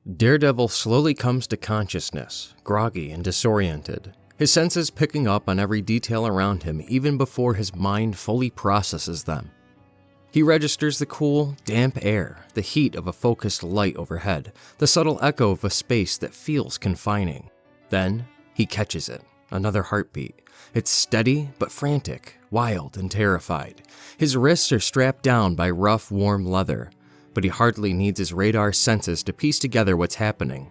Daredevil slowly comes to consciousness, groggy and disoriented, his senses picking up on every detail around him even before his mind fully processes them. He registers the cool, damp air, the heat of a focused light overhead, the subtle echo of a space that feels confining. Then, he catches it, another heartbeat. It's steady but frantic, wild and terrified. His wrists are strapped down by rough, warm leather, but he hardly needs his radar senses to piece together what's happening.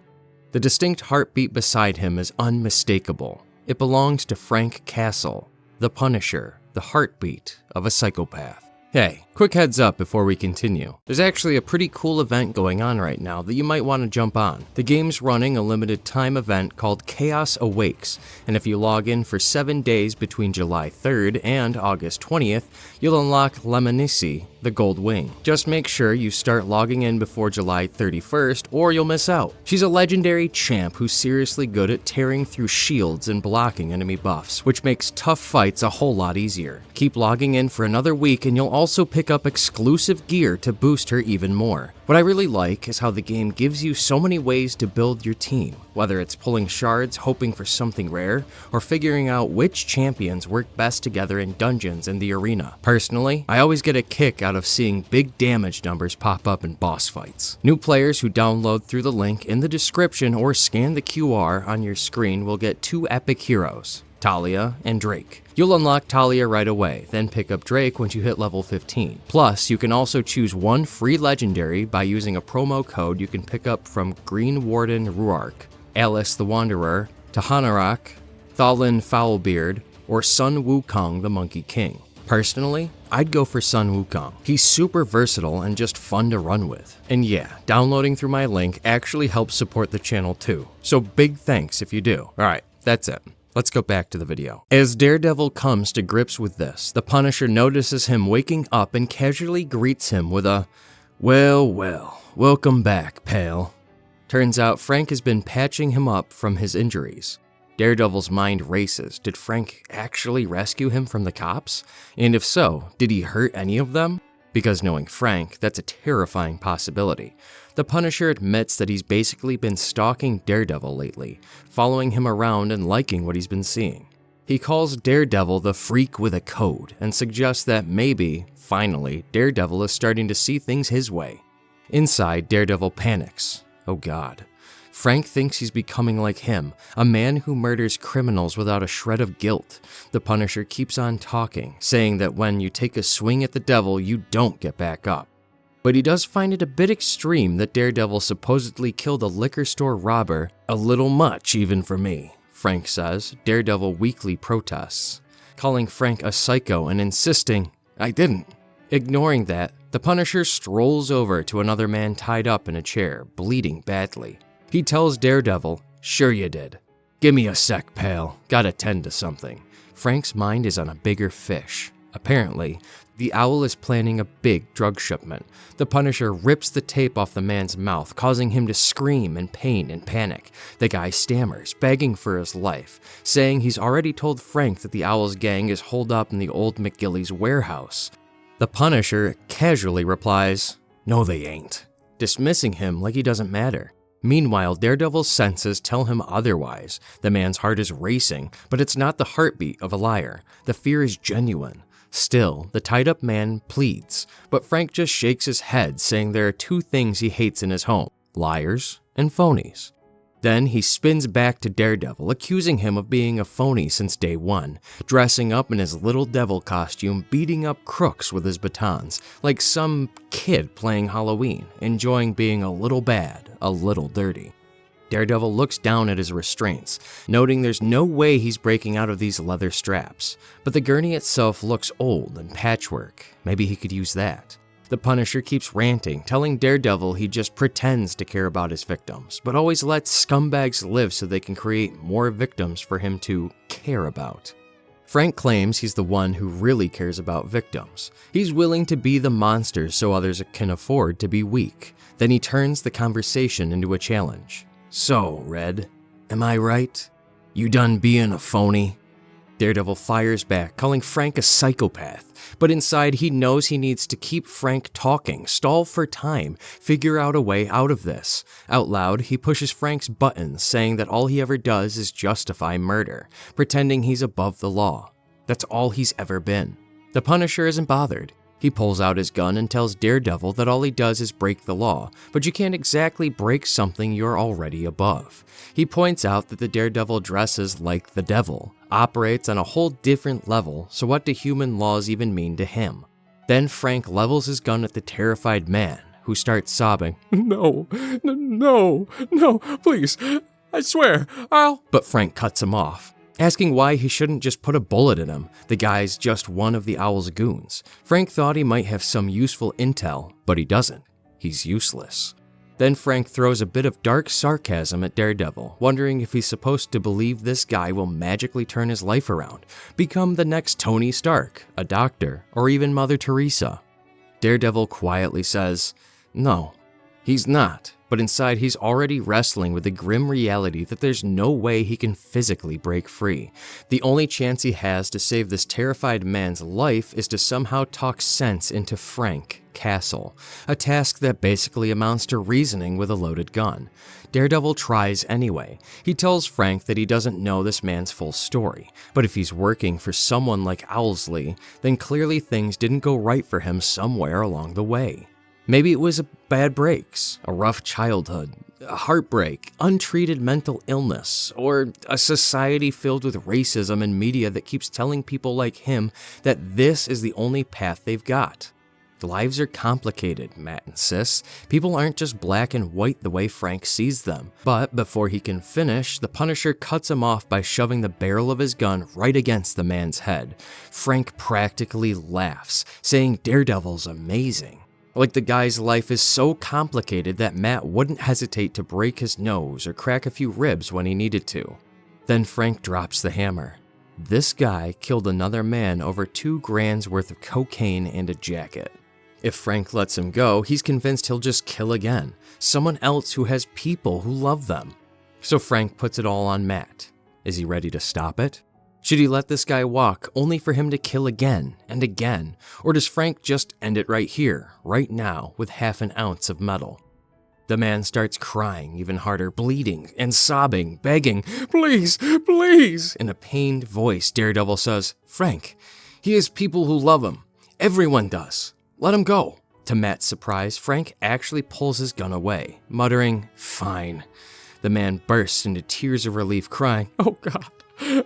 The distinct heartbeat beside him is unmistakable. It belongs to Frank Castle, the Punisher, the heartbeat of a psychopath. Hey, quick heads up before we continue. There's actually a pretty cool event going on right now that you might want to jump on. The game's running a limited time event called Chaos Awakes, and if you log in for 7 days between July 3rd and August 20th, you'll unlock Leminisi the Gold-wing. Just make sure you start logging in before July 31st or you'll miss out. She's a legendary champ who's seriously good at tearing through shields and blocking enemy buffs, which makes tough fights a whole lot easier. Keep logging in for another week and you'll also pick up exclusive gear to boost her even more. What I really like is how the game gives you so many ways to build your team, whether it's pulling shards, hoping for something rare, or figuring out which champions work best together in dungeons in the arena. Personally, I always get a kick out of seeing big damage numbers pop up in boss fights. New players who download through the link in the description or scan the QR on your screen will get 2 epic heroes, Tallia and Drake. You'll unlock Tallia right away, then pick up Drake once you hit level 15. Plus, you can also choose 1 free legendary by using a promo code you can pick up from Green Warden Ruark, Alice the Wanderer, Tahanarak, Thalin Foulbeard, or Sun Wukong the Monkey King. Personally, I'd go for Sun Wukong. He's super versatile and just fun to run with. And yeah, downloading through my link actually helps support the channel too, so big thanks if you do. Alright, that's it. Let's go back to the video. As Daredevil comes to grips with this, the Punisher notices him waking up and casually greets him with a, "Well, well, welcome back, pal." Turns out Frank has been patching him up from his injuries. Daredevil's mind races. Did Frank actually rescue him from the cops? And if so, did he hurt any of them? Because knowing Frank, that's a terrifying possibility. The Punisher admits that he's basically been stalking Daredevil lately, following him around and liking what he's been seeing. He calls Daredevil the freak with a code and suggests that maybe, finally, Daredevil is starting to see things his way. Inside, Daredevil panics. Oh God. Frank thinks he's becoming like him, a man who murders criminals without a shred of guilt. The Punisher keeps on talking, saying that when you take a swing at the devil, you don't get back up. But he does find it a bit extreme that Daredevil supposedly killed a liquor store robber. A little much even for me, Frank says. Daredevil weakly protests, calling Frank a psycho and insisting, "I didn't." Ignoring that, the Punisher strolls over to another man tied up in a chair, bleeding badly. He tells Daredevil, "Sure you did. Give me a sec, pal. Gotta tend to something." Frank's mind is on a bigger fish. Apparently, the Owl is planning a big drug shipment. The Punisher rips the tape off the man's mouth, causing him to scream in pain and panic. The guy stammers, begging for his life, saying he's already told Frank that the Owl's gang is holed up in the old McGilly's warehouse. The Punisher casually replies, "No they ain't," dismissing him like he doesn't matter. Meanwhile, Daredevil's senses tell him otherwise. The man's heart is racing, but it's not the heartbeat of a liar. The fear is genuine. Still, the tied-up man pleads, but Frank just shakes his head, saying there are 2 things he hates in his home: liars and phonies. Then he spins back to Daredevil, accusing him of being a phony since day 1, dressing up in his little devil costume, beating up crooks with his batons, like some kid playing Halloween, enjoying being a little bad, a little dirty. Daredevil looks down at his restraints, noting there's no way he's breaking out of these leather straps, but the gurney itself looks old and patchwork. Maybe he could use that. The Punisher keeps ranting, telling Daredevil he just pretends to care about his victims, but always lets scumbags live so they can create more victims for him to care about. Frank claims he's the one who really cares about victims. He's willing to be the monster so others can afford to be weak. Then he turns the conversation into a challenge. "So, Red, am I right? You done being a phony?" Daredevil fires back, calling Frank a psychopath, but inside he knows he needs to keep Frank talking, stall for time, figure out a way out of this. Out loud, he pushes Frank's buttons, saying that all he ever does is justify murder, pretending he's above the law. That's all he's ever been. The Punisher isn't bothered. He pulls out his gun and tells Daredevil that all he does is break the law, but you can't exactly break something you're already above. He points out that the Daredevil dresses like the devil, operates on a whole different level, so what do human laws even mean to him? Then Frank levels his gun at the terrified man, who starts sobbing, "No, no, no, please, I swear, I'll..." But Frank cuts him off, asking why he shouldn't just put a bullet in him. The guy's just one of the Owl's goons. Frank thought he might have some useful intel, but he doesn't. He's useless. Then Frank throws a bit of dark sarcasm at Daredevil, wondering if he's supposed to believe this guy will magically turn his life around, become the next Tony Stark, a doctor, or even Mother Teresa. Daredevil quietly says, no, he's not. But inside he's already wrestling with the grim reality that there's no way he can physically break free. The only chance he has to save this terrified man's life is to somehow talk sense into Frank Castle, a task that basically amounts to reasoning with a loaded gun. Daredevil tries anyway. He tells Frank that he doesn't know this man's full story, but if he's working for someone like Owlsley, then clearly things didn't go right for him somewhere along the way. Maybe it was bad breaks, a rough childhood, a heartbreak, untreated mental illness, or a society filled with racism and media that keeps telling people like him that this is the only path they've got. Lives are complicated, Matt insists. People aren't just black and white the way Frank sees them. But before he can finish, the Punisher cuts him off by shoving the barrel of his gun right against the man's head. Frank practically laughs, saying Daredevil's amazing. Like the guy's life is so complicated that Matt wouldn't hesitate to break his nose or crack a few ribs when he needed to. Then Frank drops the hammer. This guy killed another man over $2,000 worth of cocaine and a jacket. If Frank lets him go, he's convinced he'll just kill again, someone else who has people who love them. So Frank puts it all on Matt. Is he ready to stop it? Should he let this guy walk only for him to kill again and again? Or does Frank just end it right here, right now, with half an ounce of metal? The man starts crying even harder, bleeding and sobbing, begging, "Please, please!" In a pained voice, Daredevil says, "Frank, he has people who love him. Everyone does. Let him go." To Matt's surprise, Frank actually pulls his gun away, muttering, "Fine." The man bursts into tears of relief, crying, "Oh God.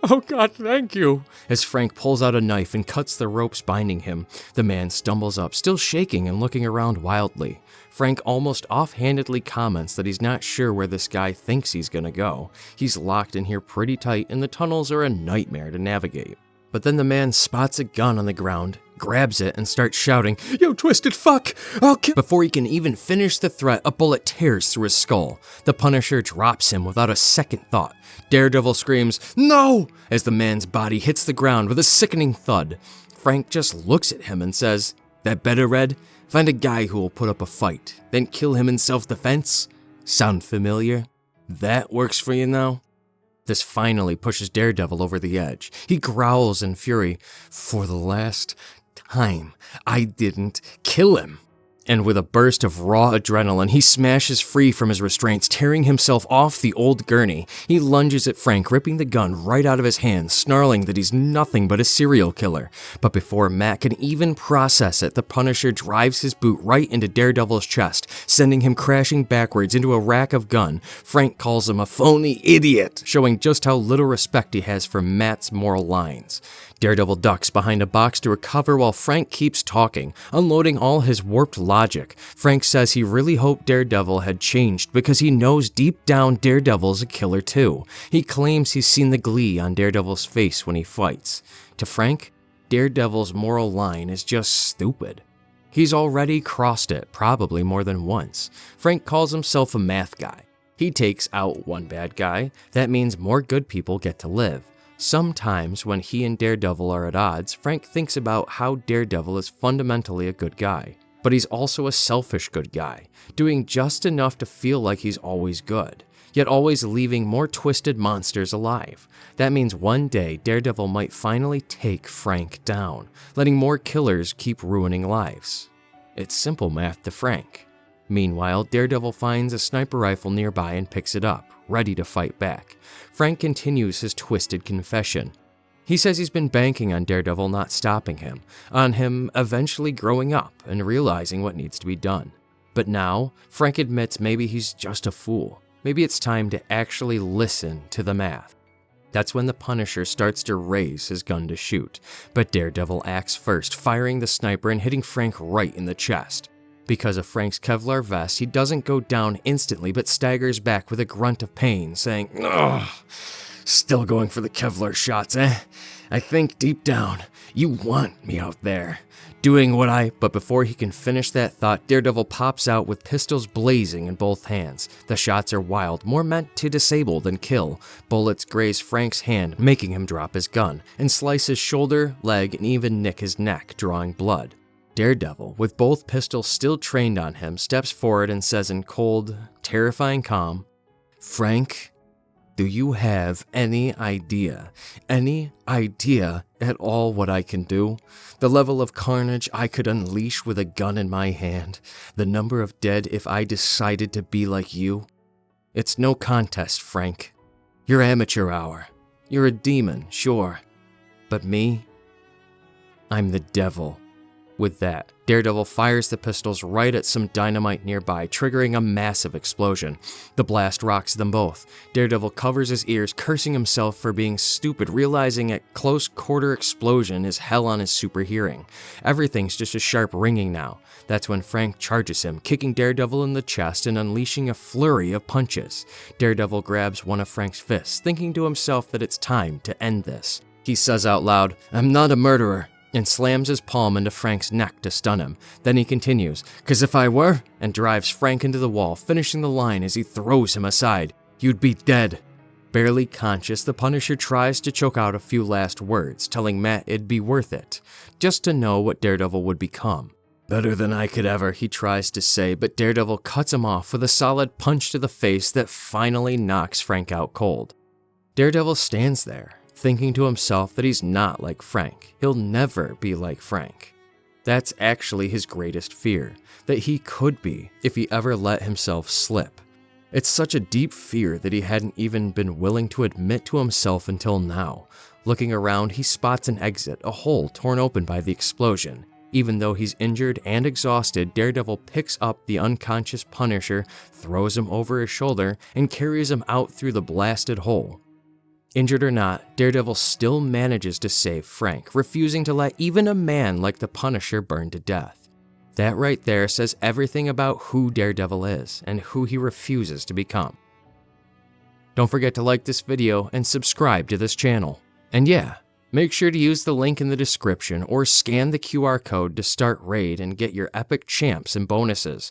Oh God, thank you." As Frank pulls out a knife and cuts the ropes binding him, the man stumbles up, still shaking and looking around wildly. Frank almost offhandedly comments that he's not sure where this guy thinks he's gonna go. He's locked in here pretty tight and the tunnels are a nightmare to navigate. But then the man spots a gun on the ground, grabs it, and starts shouting, "You twisted fuck! I'll kill..." Before he can even finish the threat, a bullet tears through his skull. The Punisher drops him without a second thought. Daredevil screams, "No!" as the man's body hits the ground with a sickening thud. Frank just looks at him and says, "That better, Red? Find a guy who will put up a fight, then kill him in self-defense? Sound familiar? That works for you now?" This finally pushes Daredevil over the edge. He growls in fury, "For the last time, I didn't kill him." And with a burst of raw adrenaline, he smashes free from his restraints, tearing himself off the old gurney. He lunges at Frank, ripping the gun right out of his hands, snarling that he's nothing but a serial killer. But before Matt can even process it, the Punisher drives his boot right into Daredevil's chest, sending him crashing backwards into a rack of gun. Frank calls him a phony idiot, showing just how little respect he has for Matt's moral lines. Daredevil ducks behind a box to recover while Frank keeps talking, unloading all his warped logic. Frank says he really hoped Daredevil had changed because he knows deep down Daredevil's a killer too. He claims he's seen the glee on Daredevil's face when he fights. To Frank, Daredevil's moral line is just stupid. He's already crossed it, probably more than once. Frank calls himself a math guy. He takes out one bad guy. That means more good people get to live. Sometimes when he and Daredevil are at odds, Frank thinks about how Daredevil is fundamentally a good guy. But he's also a selfish good guy, doing just enough to feel like he's always good, yet always leaving more twisted monsters alive. That means one day Daredevil might finally take Frank down, letting more killers keep ruining lives. It's simple math to Frank. Meanwhile, Daredevil finds a sniper rifle nearby and picks it up, ready to fight back. Frank continues his twisted confession. He says he's been banking on Daredevil not stopping him, on him eventually growing up and realizing what needs to be done. But now, Frank admits maybe he's just a fool. Maybe it's time to actually listen to the math. That's when the Punisher starts to raise his gun to shoot, but Daredevil acts first, firing the sniper and hitting Frank right in the chest. Because of Frank's Kevlar vest, he doesn't go down instantly but staggers back with a grunt of pain, saying, "Ugh, still going for the Kevlar shots, eh? I think deep down, you want me out there, doing what I..." But before he can finish that thought, Daredevil pops out with pistols blazing in both hands. The shots are wild, more meant to disable than kill. Bullets graze Frank's hand, making him drop his gun, and slice his shoulder, leg, and even nick his neck, drawing blood. Daredevil, with both pistols still trained on him, steps forward and says in cold, terrifying calm, "Frank, do you have any idea at all what I can do? The level of carnage I could unleash with a gun in my hand? The number of dead if I decided to be like you? It's no contest, Frank. You're amateur hour. You're a demon, sure. But me? I'm the devil." With that, Daredevil fires the pistols right at some dynamite nearby, triggering a massive explosion. The blast rocks them both. Daredevil covers his ears, cursing himself for being stupid, realizing a close quarter explosion is hell on his super hearing. Everything's just a sharp ringing now. That's when Frank charges him, kicking Daredevil in the chest and unleashing a flurry of punches. Daredevil grabs one of Frank's fists, thinking to himself that it's time to end this. He says out loud, "I'm not a murderer," and slams his palm into Frank's neck to stun him. Then he continues, "'Cause if I were," and drives Frank into the wall, finishing the line as he throws him aside, "You'd be dead." Barely conscious, the Punisher tries to choke out a few last words, telling Matt it'd be worth it, just to know what Daredevil would become. "Better than I could ever," he tries to say, but Daredevil cuts him off with a solid punch to the face that finally knocks Frank out cold. Daredevil stands there, thinking to himself that he's not like Frank. He'll never be like Frank. That's actually his greatest fear, that he could be if he ever let himself slip. It's such a deep fear that he hadn't even been willing to admit to himself until now. Looking around, he spots an exit, a hole torn open by the explosion. Even though he's injured and exhausted, Daredevil picks up the unconscious Punisher, throws him over his shoulder, and carries him out through the blasted hole. Injured or not, Daredevil still manages to save Frank, refusing to let even a man like the Punisher burn to death. That right there says everything about who Daredevil is and who he refuses to become. Don't forget to like this video and subscribe to this channel. And yeah, make sure to use the link in the description or scan the QR code to start raid and get your epic champs and bonuses.